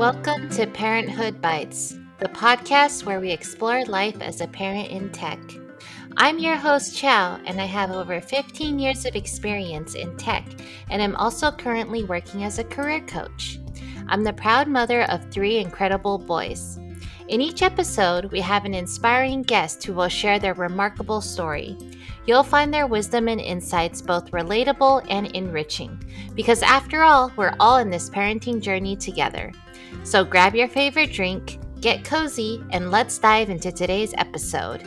Welcome to Parenthood Bites, the podcast where we explore life as a parent in tech. I'm your host, Chow, and I have over 15 years of experience in tech, and I'm also currently working as a career coach. I'm the proud mother of 3 incredible boys. In each episode, we have an inspiring guest who will share their remarkable story. You'll find their wisdom and insights both relatable and enriching, because after all, we're all in this parenting journey together. So grab your favorite drink, get cozy, and let's dive into today's episode.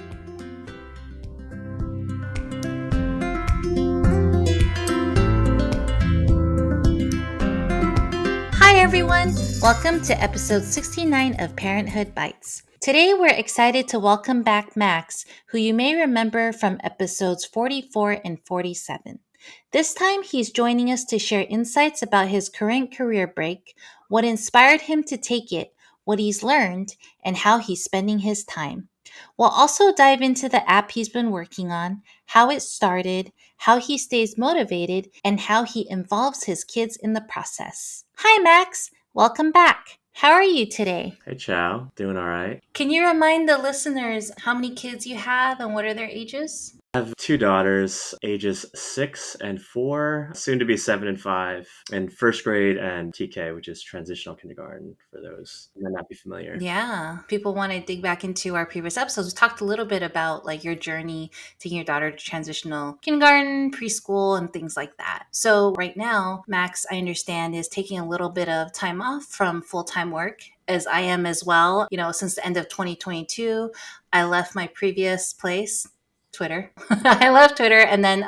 Hi everyone! Welcome to episode 69 of Parenthood Bites. Today we're excited to welcome back Max, who you may remember from episodes 44 and 47. This time he's joining us to share insights about his current career break, what inspired him to take it, what he's learned, and how he's spending his time. We'll also dive into the app he's been working on, how it started, how he stays motivated, and how he involves his kids in the process. Hi, Max. Welcome back. How are you today? Hey, Chow. Doing all right. Can you remind the listeners how many kids you have and what are their ages? I have 2 daughters, ages 6 and 4, soon to be 7 and 5, in first grade and TK, which is transitional kindergarten for those who might not be familiar. Yeah. People want to dig back into our previous episodes. We talked a little bit about like your journey taking your daughter to transitional kindergarten, preschool, and things like that. So right now, Max, I understand, is taking a little bit of time off from full-time work, as I am as well. You know, since the end of 2022, I left my previous place, Twitter. I left Twitter and then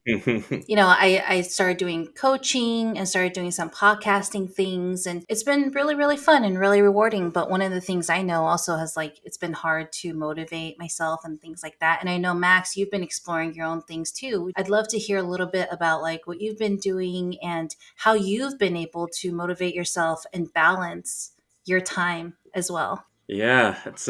I started doing coaching and started doing some podcasting things. And it's been really, really fun and really rewarding. But one of the things I know also has it's been hard to motivate myself and things like that. And I know, Max, you've been exploring your own things too. I'd love to hear a little bit about what you've been doing and how you've been able to motivate yourself and balance your time as well. Yeah, it's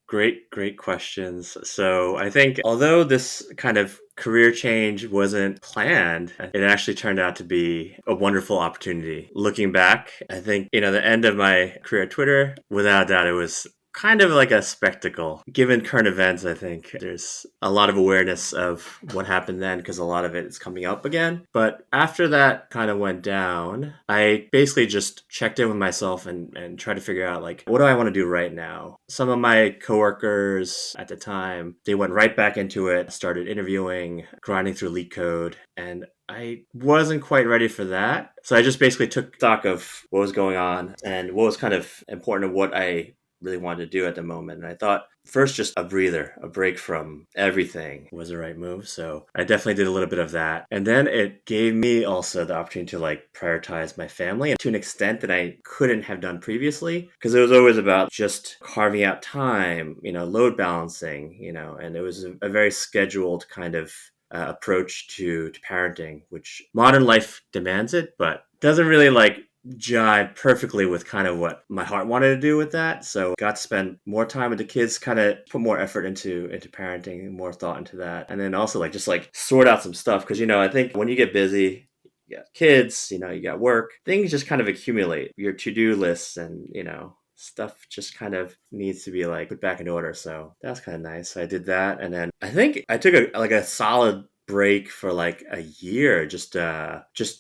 great questions. So I think although this kind of career change wasn't planned, it actually turned out to be a wonderful opportunity. Looking back, I think, the end of my career at Twitter, without a doubt, it was kind of like a spectacle. Given current events, I think there's a lot of awareness of what happened then because a lot of it is coming up again. But after that kind of went down, I basically just checked in with myself and tried to figure out what do I want to do right now? Some of my coworkers at the time, they went right back into it, started interviewing, grinding through LeetCode, and I wasn't quite ready for that. So I just basically took stock of what was going on and what was kind of important to what I really wanted to do at the moment. And I thought first just a breather, a break from everything was the right move. So I definitely did a little bit of that. And then it gave me also the opportunity to prioritize my family, and to an extent that I couldn't have done previously, because it was always about just carving out time, load balancing, and it was a very scheduled kind of approach to parenting, which modern life demands it, but doesn't really jive perfectly with kind of what my heart wanted to do with that. So got to spend more time with the kids, kind of put more effort into parenting, more thought into that. And then also just sort out some stuff. Cause I think when you get busy, you got kids, you got work, things just kind of accumulate, your to-do lists, and, stuff just kind of needs to be put back in order. So that's kind of nice. So I did that. And then I think I took a solid break for a year, just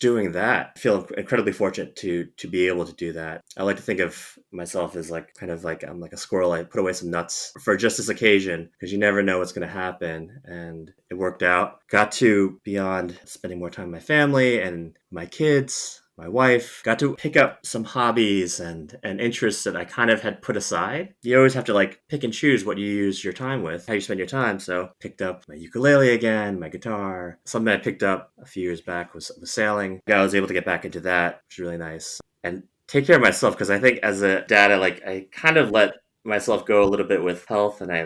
doing that. I feel incredibly fortunate to be able to do that. I like to think of myself as I'm like a squirrel. I put away some nuts for just this occasion because you never know what's going to happen, and it worked out. Got to, beyond spending more time with my family and my kids, my wife, got to pick up some hobbies and interests that I kind of had put aside. You always have to pick and choose what you use your time with, how you spend your time. So picked up my ukulele again, my guitar. Something I picked up a few years back was sailing. I was able to get back into that, which was really nice. And take care of myself, because I think as a dad, I kind of let myself go a little bit with health, and I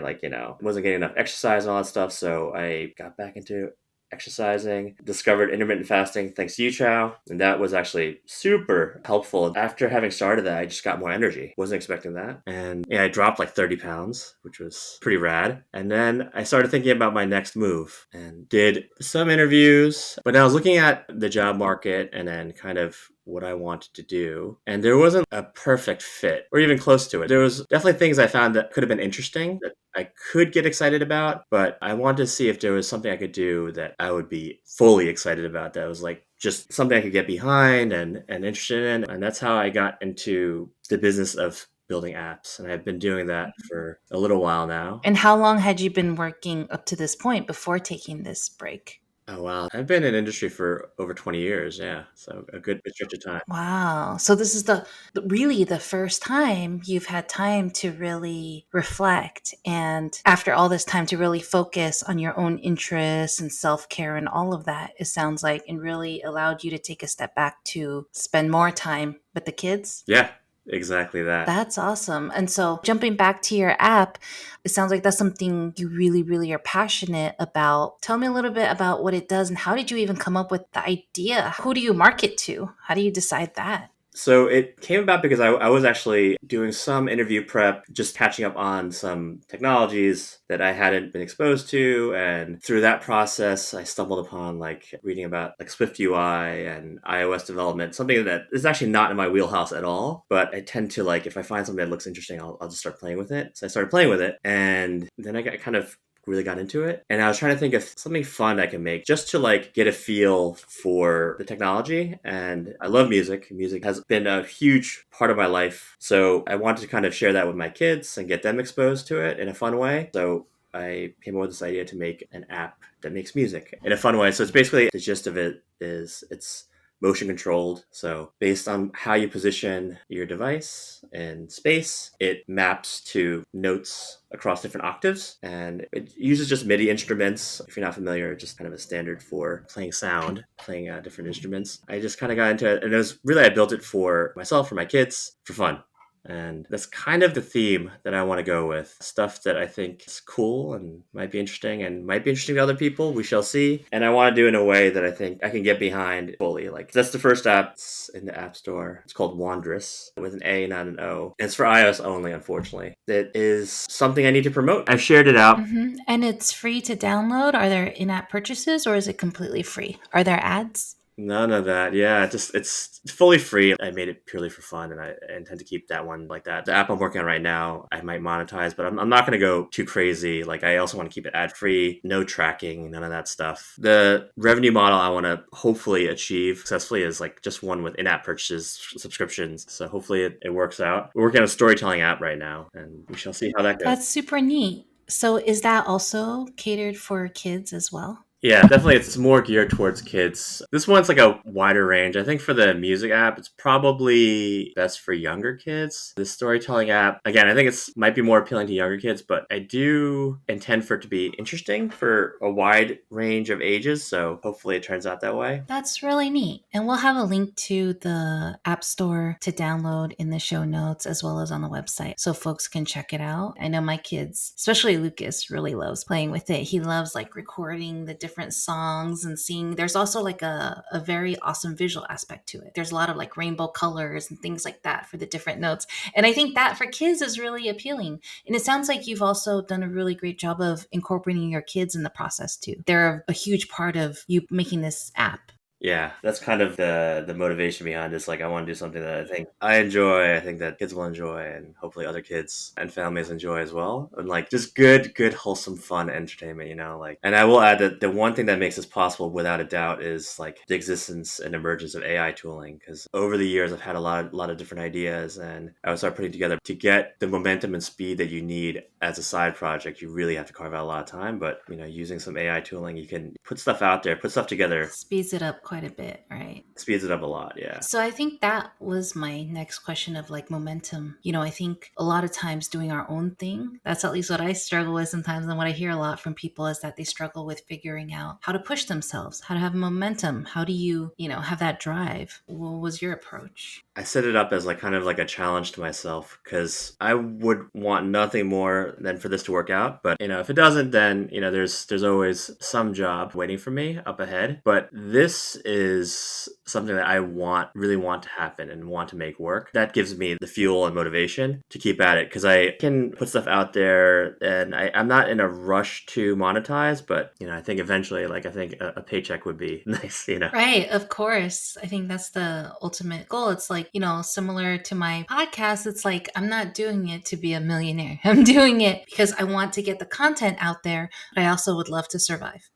wasn't getting enough exercise and all that stuff. So I got back into exercising, discovered intermittent fasting thanks to you, Chow. And that was actually super helpful. After having started that, I just got more energy. Wasn't expecting that. And yeah, I dropped like 30 pounds, which was pretty rad. And then I started thinking about my next move and did some interviews. But I was looking at the job market and then kind of what I wanted to do. And there wasn't a perfect fit or even close to it. There was definitely things I found that could have been interesting that I could get excited about, but I wanted to see if there was something I could do that I would be fully excited about, that was like just something I could get behind and interested in. And that's how I got into the business of building apps. And I've been doing that for a little while now. And how long had you been working up to this point before taking this break? Oh, wow. I've been in industry for over 20 years. Yeah. So a good stretch of time. Wow. So this is really the first time you've had time to really reflect, and after all this time to really focus on your own interests and self-care and all of that, it sounds like, and really allowed you to take a step back to spend more time with the kids. Yeah. Exactly that. That's awesome. And so jumping back to your app, it sounds like that's something you really, really are passionate about. Tell me a little bit about what it does and how did you even come up with the idea? Who do you market to? How do you decide that? So it came about because I was actually doing some interview prep, just catching up on some technologies that I hadn't been exposed to. And through that process, I stumbled upon like reading about like Swift UI and iOS development, something that is actually not in my wheelhouse at all. But I tend to like, if I find something that looks interesting, I'll just start playing with it. So I started playing with it. And then I got kind of really got into it. And I was trying to think of something fun I can make just to like get a feel for the technology. And I love music. Music has been a huge part of my life. So I wanted to kind of share that with my kids and get them exposed to it in a fun way. So I came up with this idea to make an app that makes music in a fun way. So it's basically, the gist of it is it's motion controlled. So based on how you position your device in space, it maps to notes across different octaves, and it uses just MIDI instruments. If you're not familiar, just kind of a standard for playing sound, playing different instruments. I just kind of got into it, and it was really, I built it for myself, for my kids, for fun. And that's kind of the theme that I want to go with. Stuff that I think is cool and might be interesting to other people. We shall see. And I want to do it in a way that I think I can get behind fully. Like, that's the first app. It's in the App Store. It's called Wondrous with an A, not an O. And it's for iOS only, unfortunately. It is something I need to promote. I've shared it out. Mm-hmm. And it's free to download. Are there in-app purchases or is it completely free? Are there ads? None of that. Yeah, it's fully free. I made it purely for fun, and I intend to keep that one like that. The app I'm working on right now, I might monetize, but I'm not going to go too crazy. Like, I also want to keep it ad-free, no tracking, none of that stuff. The revenue model I want to hopefully achieve successfully is like just one with in-app purchases, subscriptions. So hopefully it works out. We're working on a storytelling app right now, and we shall see how that goes. That's super neat. So is that also catered for kids as well? Yeah, definitely. It's more geared towards kids. This one's like a wider range. I think for the music app, it's probably best for younger kids. The storytelling app, again, I think might be more appealing to younger kids, but I do intend for it to be interesting for a wide range of ages. So hopefully it turns out that way. That's really neat. And we'll have a link to the App Store to download in the show notes as well as on the website so folks can check it out. I know my kids, especially Lucas, really loves playing with it. He loves like recording the different songs and seeing. There's also like a very awesome visual aspect to it. There's a lot of like rainbow colors and things like that for the different notes. And I think that for kids is really appealing. And it sounds like you've also done a really great job of incorporating your kids in the process too. They're a huge part of you making this app. Yeah, that's kind of the motivation behind this. Like, I want to do something that I think I enjoy, I think that kids will enjoy, and hopefully other kids and families enjoy as well. And like, just good, wholesome, fun entertainment, you know? Like, and I will add that the one thing that makes this possible without a doubt is like the existence and emergence of AI tooling. Because over the years, I've had a lot of different ideas, and I would start putting together to get the momentum and speed that you need as a side project. You really have to carve out a lot of time, but you know, using some AI tooling, you can put stuff out there, put stuff together. Speeds it up quite quite a bit, right? Speeds it up a lot, yeah. So I think that was my next question of like momentum. I think a lot of times doing our own thing, that's at least what I struggle with sometimes. And what I hear a lot from people is that they struggle with figuring out how to push themselves, how to have momentum. How do you, have that drive? What was your approach? I set it up as like kind of like a challenge to myself because I would want nothing more than for this to work out. But if it doesn't, then there's always some job waiting for me up ahead. But this is something that I really want to happen and want to make work. That gives me the fuel and motivation to keep at it because I can put stuff out there and I'm not in a rush to monetize. But I think eventually, like I think a paycheck would be nice. Right, of course. I think that's the ultimate goal. It's like, similar to my podcast, it's like I'm not doing it to be a millionaire. I'm doing it because I want to get the content out there, but I also would love to survive.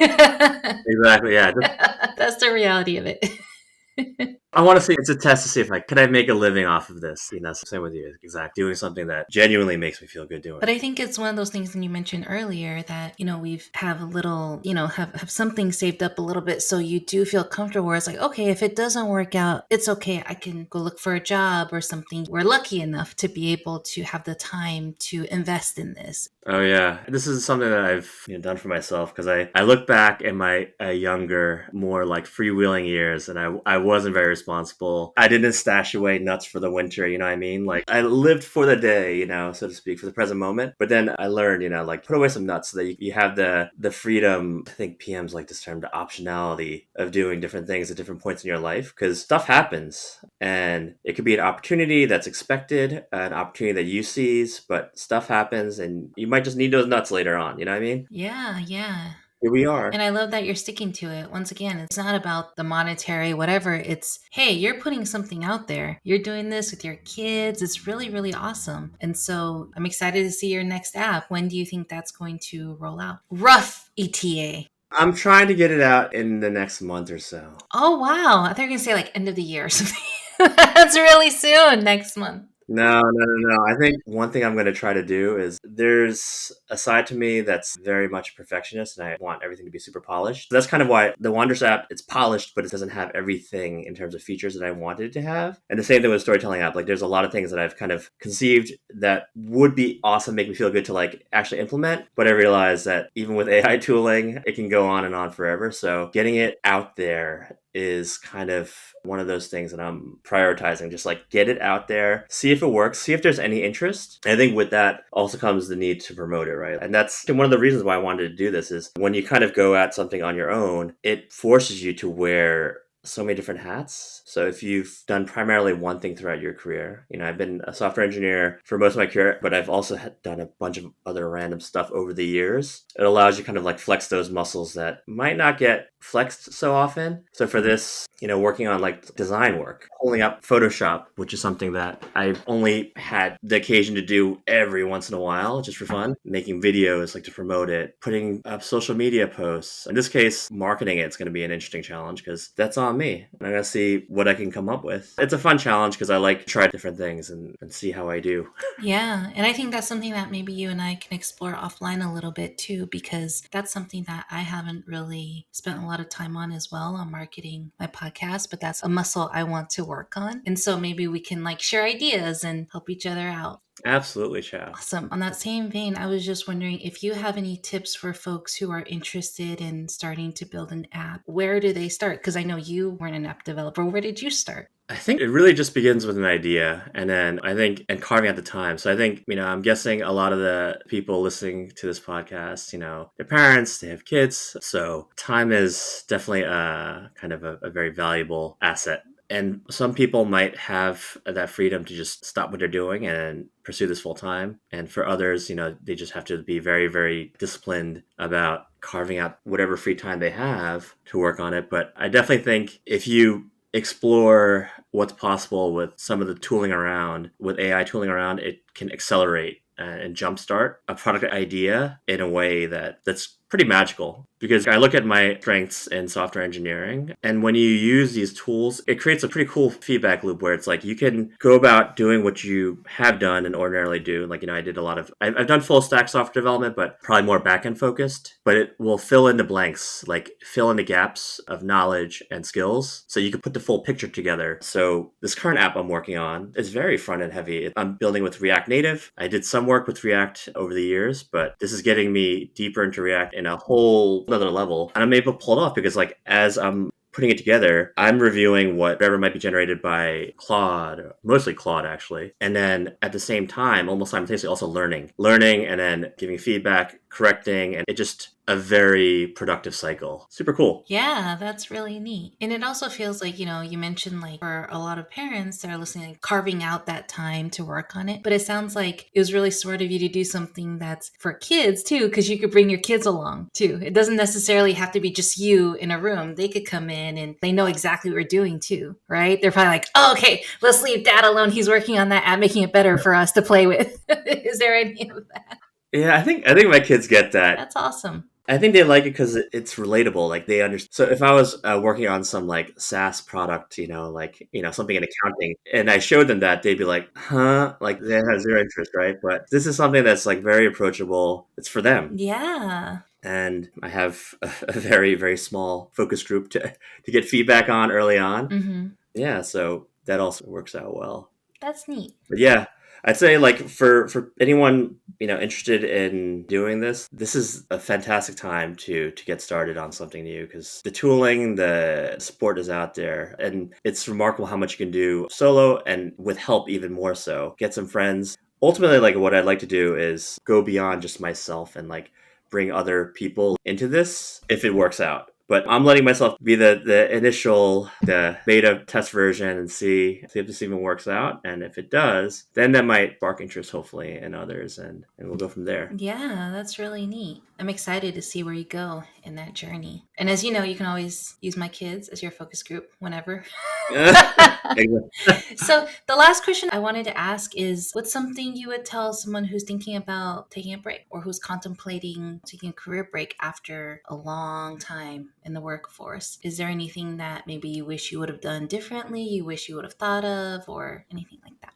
Exactly, yeah. That's the reality of it. I want to see, it's a test to see if could I make a living off of this? Same with you. Exactly. Doing something that genuinely makes me feel good doing. But I think it's one of those things that you mentioned earlier that, we've have a little, have something saved up a little bit. So you do feel comfortable where it's like, okay, if it doesn't work out, it's okay. I can go look for a job or something. We're lucky enough to be able to have the time to invest in this. Oh yeah, this is something that I've done for myself because I look back in my younger, more like freewheeling years, and I wasn't very responsible. I didn't stash away nuts for the winter, you know what I mean? Like I lived for the day, so to speak, for the present moment. But then I learned, like put away some nuts so that you have the freedom. I think PMs like this term, the optionality of doing different things at different points in your life because stuff happens, and it could be an opportunity that's expected, an opportunity that you seize, but stuff happens, and you might just need those nuts later on. You know what I mean? Yeah. Here we are. And I love that you're sticking to it. Once again, it's not about the monetary, whatever. It's, hey, you're putting something out there. You're doing this with your kids. It's really, really awesome. And so I'm excited to see your next app. When do you think that's going to roll out? Rough ETA. I'm trying to get it out in the next month or so. Oh, wow. I thought you were going to say like end of the year or something. That's really soon, next month. No. I think one thing I'm going to try to do is there's a side to me that's very much perfectionist and I want everything to be super polished. That's kind of why the Wonders app, it's polished, but it doesn't have everything in terms of features that I wanted it to have. And the same thing with Storytelling app. Like there's a lot of things that I've kind of conceived that would be awesome, make me feel good to like actually implement. But I realize that even with AI tooling, it can go on and on forever. So getting it out there is kind of one of those things that I'm prioritizing. Just like get it out there, see if it works, see if there's any interest. And I think with that also comes the need to promote it, right? And that's one of the reasons why I wanted to do this is when you kind of go at something on your own, it forces you to wear so many different hats. So if you've done primarily one thing throughout your career, I've been a software engineer for most of my career, but I've also done a bunch of other random stuff over the years. It allows you kind of like flex those muscles that might not get flexed so often. So for this, working on like design work, pulling up Photoshop, which is something that I've only had the occasion to do every once in a while, just for fun, making videos like to promote it, putting up social media posts. In this case, marketing it's going to be an interesting challenge because that's on me. I'm going to see what I can come up with. It's a fun challenge because I like to try different things and see how I do. Yeah. And I think that's something that maybe you and I can explore offline a little bit too, because that's something that I haven't really spent a lot of time on as well, on marketing my podcast, but that's a muscle I want to work on. And so maybe we can like share ideas and help each other out. Absolutely, Chow. Awesome. On that same vein, I was just wondering if you have any tips for folks who are interested in starting to build an app. Where do they start? Because I know you weren't an app developer. Where did you start? I think it really just begins with an idea and carving out the time. So I think, I'm guessing a lot of the people listening to this podcast, they're parents, they have kids. So time is definitely a kind of a very valuable asset. And some people might have that freedom to just stop what they're doing and pursue this full time. And for others, they just have to be very, very disciplined about carving out whatever free time they have to work on it. But I definitely think if you explore what's possible with some of the tooling around, with AI tooling around, it can accelerate and jumpstart a product idea in a way that's pretty magical because I look at my strengths in software engineering. And when you use these tools, it creates a pretty cool feedback loop where it's like you can go about doing what you have done and ordinarily do. Like, I did I've done full stack software development, but probably more back-end focused. But it will fill in the blanks, like fill in the gaps of knowledge and skills so you can put the full picture together. So this current app I'm working on is very front-end heavy. I'm building with React Native. I did some work with React over the years, but this is getting me deeper into React in a whole other level. And I'm able to pull it off because as I'm putting it together, I'm reviewing whatever might be generated by Claude, mostly Claude actually. And then at the same time, almost simultaneously also learning and then giving feedback, correcting, and it just a very productive cycle. Super cool. Yeah, that's really neat. And it also feels like, you mentioned like for a lot of parents that are listening, like carving out that time to work on it. But it sounds like it was really smart of you to do something that's for kids too, because you could bring your kids along too. It doesn't necessarily have to be just you in a room. They could come in and they know exactly what we're doing too, right? They're probably like, oh, okay, let's leave dad alone. He's working on that app, making it better for us to play with. Is there any of that? Yeah, I think my kids get that. That's awesome. I think they like it because it's relatable. Like they understand. So if I was working on some like SaaS product, something in accounting, and I showed them that, they'd be like, huh? Like they have zero interest, right? But this is something that's like very approachable. It's for them. Yeah. And I have a very, very small focus group to get feedback on early on. Mm-hmm. Yeah, so that also works out well. That's neat. But yeah, I'd say like for anyone interested in doing this is a fantastic time to get started on something new because the tooling, the support is out there, and it's remarkable how much you can do solo and with help even more so. Get some friends. Ultimately, like what I'd like to do is go beyond just myself and like bring other people into this if it works out. But I'm letting myself be the initial, the beta test version and see if this even works out. And if it does, then that might spark interest, hopefully, in others. And we'll go from there. Yeah, that's really neat. I'm excited to see where you go in that journey. And as you know, you can always use my kids as your focus group whenever. So the last question I wanted to ask is, what's something you would tell someone who's thinking about taking a break or who's contemplating taking a career break after a long time in the workforce? Is there anything that maybe you wish you would have done differently, you wish you would have thought of, or anything like that?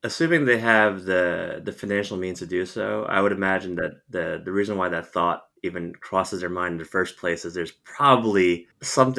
Assuming they have the financial means to do so, I would imagine that the reason why that thought even crosses their mind in the first place is there's probably some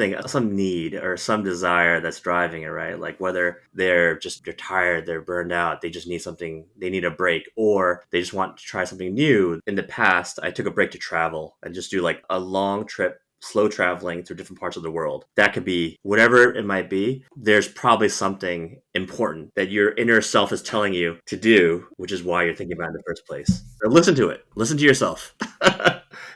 need or some desire that's driving it, right? Like whether they're tired, they're burned out, they just need something, they need a break, or they just want to try something new. In the past, I took a break to travel and just do like a long trip, slow traveling through different parts of the world. That could be whatever it might be. There's probably something important that your inner self is telling you to do, which is why you're thinking about it in the first place. So listen to it. Listen to yourself.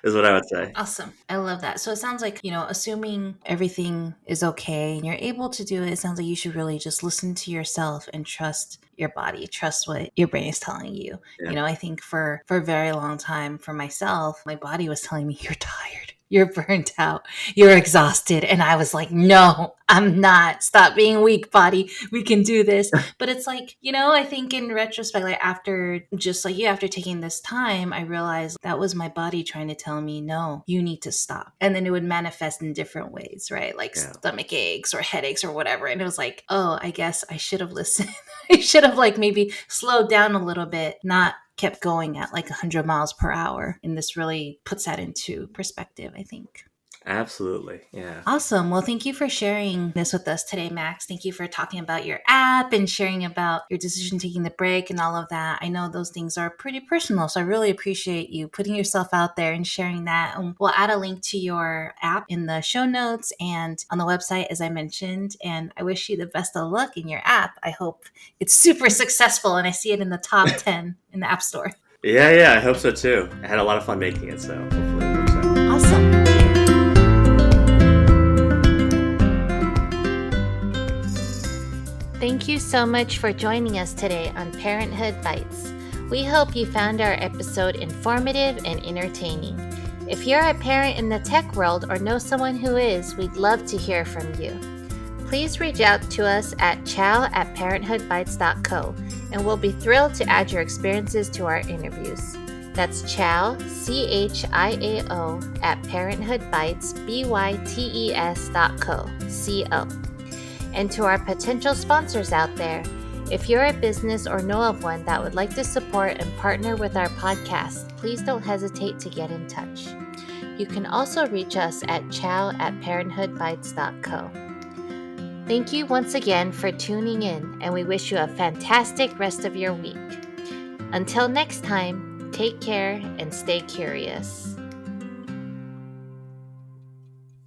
Is what I would say. Awesome. I love that. So it sounds like, assuming everything is okay and you're able to do it, it sounds like you should really just listen to yourself and trust your body, trust what your brain is telling you. Yeah. I think for a very long time for myself, my body was telling me, you're tired. You're burnt out. You're exhausted. And I was like, no, I'm not. Stop being weak, body. We can do this. But it's like, I think in retrospect, like after taking this time, I realized that was my body trying to tell me, no, you need to stop. And then it would manifest in different ways, right? Like stomach aches or headaches or whatever. And it was like, oh, I guess I should have listened. I should have like maybe slowed down a little bit, not kept going at like 100 miles per hour. And this really puts that into perspective, I think. Absolutely. Yeah. Awesome. Well, thank you for sharing this with us today, Max. Thank you for talking about your app and sharing about your decision taking the break and all of that. I know those things are pretty personal, so I really appreciate you putting yourself out there and sharing that. And we'll add a link to your app in the show notes and on the website, as I mentioned. And I wish you the best of luck in your app. I hope it's super successful and I see it in the top 10 in the App Store. Yeah, I hope so too. I had a lot of fun making it, so hopefully it works out. Awesome. Thank you so much for joining us today on Parenthood Bites. We hope you found our episode informative and entertaining. If you're a parent in the tech world or know someone who is, we'd love to hear from you. Please reach out to us at chow@parenthoodbites.co, and we'll be thrilled to add your experiences to our interviews. That's Chiao, CHIAO, at parenthoodbytes.co. And to our potential sponsors out there, if you're a business or know of one that would like to support and partner with our podcast, please don't hesitate to get in touch. You can also reach us at chow@parenthoodbytes.co. Thank you once again for tuning in, and we wish you a fantastic rest of your week. Until next time, take care and stay curious.